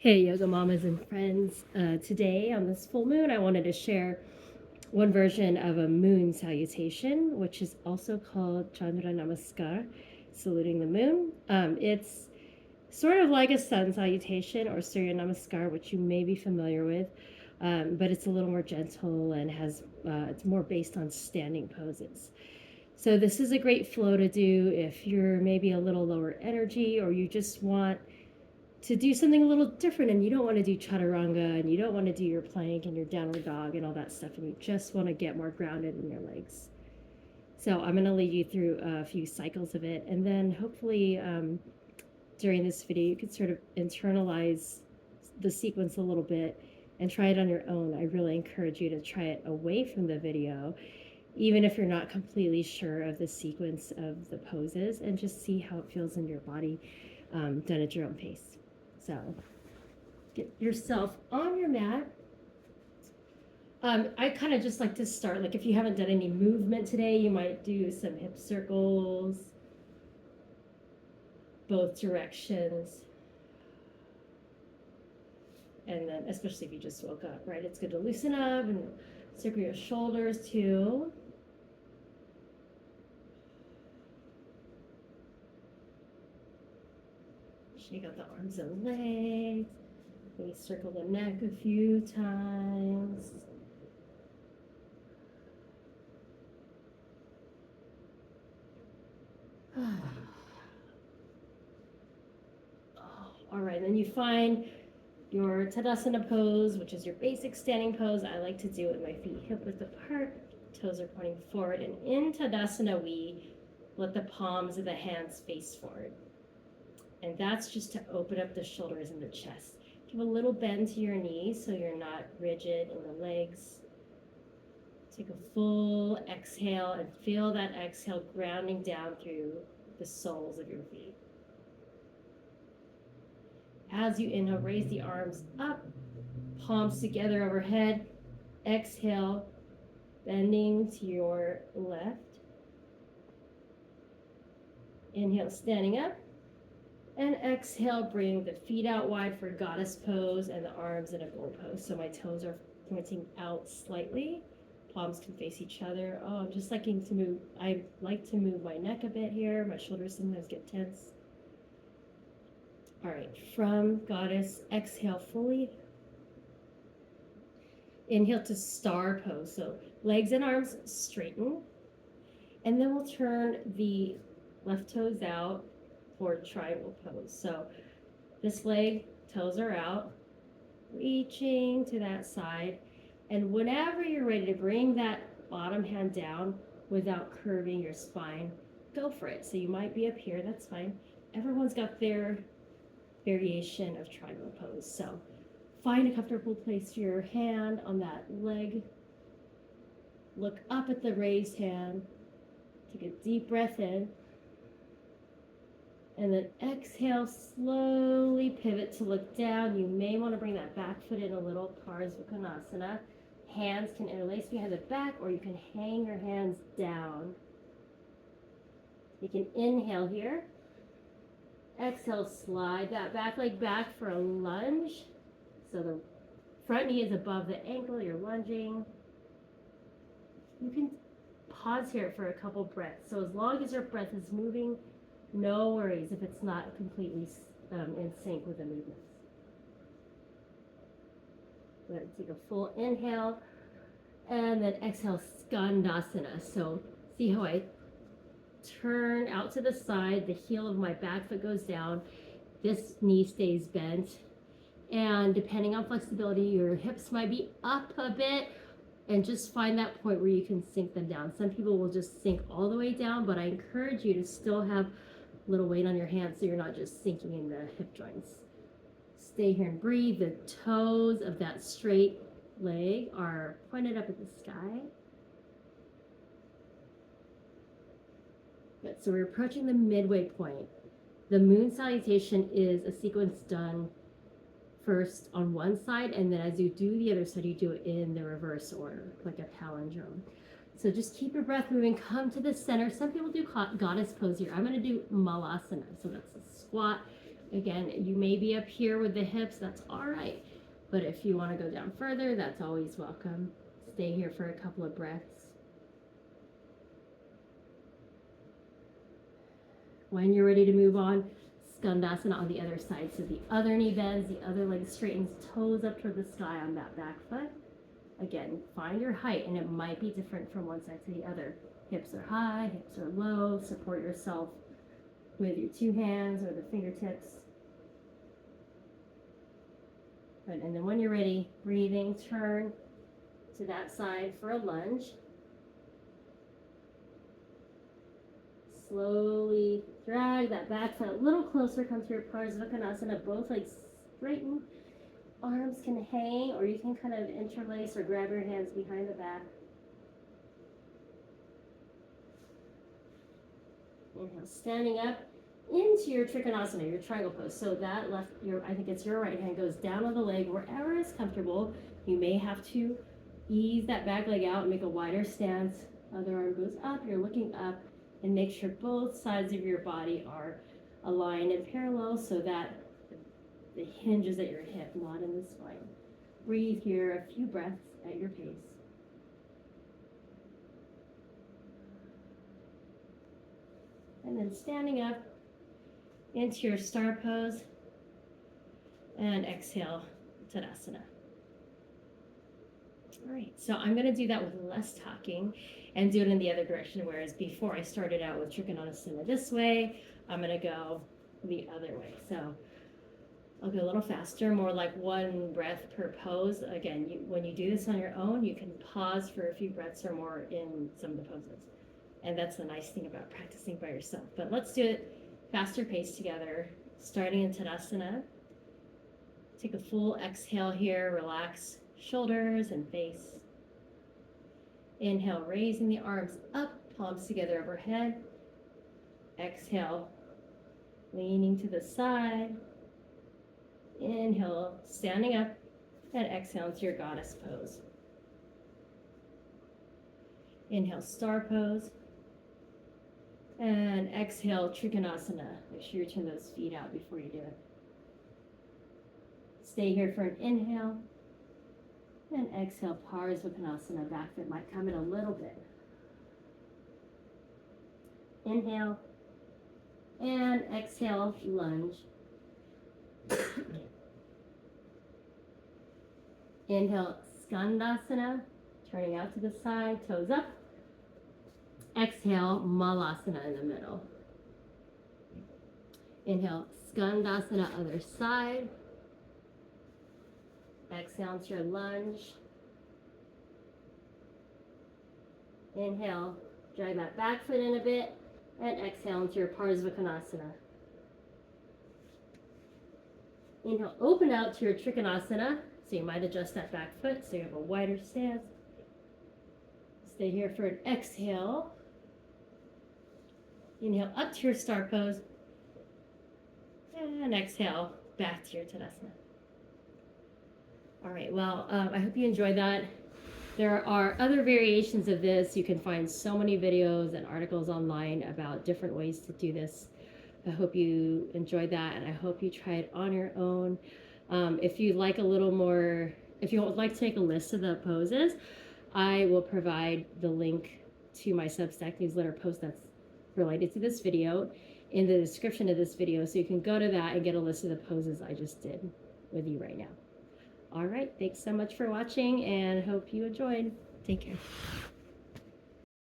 Hey, yoga mamas and friends. Today on this full moon, I wanted to share one version of a moon salutation, which is also called Chandra Namaskar, saluting the moon. It's sort of like a sun salutation or Surya Namaskar, which you may be familiar with, but it's a little more gentle and it's more based on standing poses. So this is a great flow to do if you're maybe a little lower energy or you just want to do something a little different and you don't want to do chaturanga and you don't want to do your plank and your downward dog and all that stuff and you just want to get more grounded in your legs. So I'm going to lead you through a few cycles of it, and then hopefully during this video you could sort of internalize the sequence a little bit and try it on your own. I really encourage you to try it away from the video, even if you're not completely sure of the sequence of the poses, and just see how it feels in your body, done at your own pace. So get yourself on your mat. I kind of just like to start, like if you haven't done any movement today, you might do some hip circles, both directions. And then, especially if you just woke up, right? It's good to loosen up and circle your shoulders too. Shake out the arms and legs. Maybe circle the neck a few times. All right, then you find your Tadasana pose, which is your basic standing pose. I like to do it with my feet hip width apart, toes are pointing forward, and in Tadasana we let the palms of the hands face forward. And that's just to open up the shoulders and the chest. Give a little bend to your knees so you're not rigid in the legs. Take a full exhale and feel that exhale grounding down through the soles of your feet. As you inhale, raise the arms up, palms together overhead. Exhale, bending to your left. Inhale, standing up. And exhale, bring the feet out wide for goddess pose and the arms in a bowl pose. So my toes are pointing out slightly. Palms can face each other. Oh, I'm just liking to move. I like to move my neck a bit here. My shoulders sometimes get tense. All right, from goddess, exhale fully. Inhale to star pose. So legs and arms straighten. And then we'll turn the left toes out for triangle pose. So this leg, toes are out, reaching to that side. And whenever you're ready to bring that bottom hand down without curving your spine, go for it. So you might be up here, that's fine. Everyone's got their variation of triangle pose. So find a comfortable place for your hand on that leg. Look up at the raised hand. Take a deep breath in. And then exhale, slowly pivot to look down. You may want to bring that back foot in a little, Parsvakonasana. Hands can interlace behind the back, or you can hang your hands down. You can inhale here. Exhale, slide that back leg back for a lunge. So the front knee is above the ankle, you're lunging. You can pause here for a couple breaths. So as long as your breath is moving, no worries if it's not completely in sync with the movements. Go ahead and take a full inhale, and then exhale, Skandasana. So see how I turn out to the side, the heel of my back foot goes down, this knee stays bent, and depending on flexibility, your hips might be up a bit, and just find that point where you can sink them down. Some people will just sink all the way down, but I encourage you to still have a little weight on your hands so you're not just sinking in the hip joints. Stay here and breathe. The toes of that straight leg are pointed up at the sky. Good. So we're approaching the midway point. The moon salutation is a sequence done first on one side, and then as you do the other side, you do it in the reverse order, like a palindrome. So just keep your breath moving, come to the center. Some people do goddess pose here. I'm going to do malasana. So that's a squat Again, you may be up here with the hips, that's all right. But if you want to go down further, that's always welcome. Stay here for a couple of breaths. When you're ready to move on, Skandasana on the other side. So the other knee bends, the other leg straightens, toes up toward the sky on that back foot. Again, find your height, and it might be different from one side to the other. Hips are high, hips are low. Support yourself with your two hands or the fingertips. Good. And then when you're ready, breathing, turn to that side for a lunge. Slowly drag that back foot a little closer, come to your Parsvakonasana. Both legs straighten. Arms can hang, or you can kind of interlace or grab your hands behind the back. Inhale, standing up into your Trikonasana, your triangle pose. So that left, I think it's your right hand goes down on the leg wherever is comfortable. You may have to ease that back leg out and make a wider stance. Other arm goes up, you're looking up, and make sure both sides of your body are aligned and parallel so that the hinge is at your hip, not in the spine. Breathe here, a few breaths at your pace. And then standing up into your star pose, and exhale, Tadasana. All right, so I'm going to do that with less talking and do it in the other direction, whereas before I started out with Trikonasana this way, I'm going to go the other way. So I'll go a little faster, more like one breath per pose. Again, when you do this on your own, you can pause for a few breaths or more in some of the poses. And that's the nice thing about practicing by yourself. But let's do it faster pace together, starting in Tadasana. Take a full exhale here, relax shoulders and face. Inhale, raising the arms up, palms together overhead. Exhale, leaning to the side. Inhale, standing up, and exhale into your goddess pose. Inhale, star pose. And exhale, Trikonasana. Make sure you turn those feet out before you do it. Stay here for an inhale. And exhale, Parsvakonasana. Back foot might come in a little bit. Inhale. And exhale, lunge. Inhale, Skandasana. Turning out to the side, toes up. Exhale, Malasana in the middle. Inhale, Skandasana, other side. Exhale into your lunge. Inhale, drag that back foot in a bit, and exhale into your Parsvakonasana. Inhale, open out to your Trikonasana. So you might adjust that back foot so you have a wider stance. Stay here for an exhale. Inhale up to your star pose. And exhale back to your Tadasana. All right, well, I hope you enjoyed that. There are other variations of this. You can find so many videos and articles online about different ways to do this. I hope you enjoyed that, and I hope you try it on your own. If you'd like a little more, if you would like to take a list of the poses, I will provide the link to my Substack newsletter post that's related to this video in the description of this video, so you can go to that and get a list of the poses I just did with you right now. All right, thanks so much for watching, and hope you enjoyed. Take care.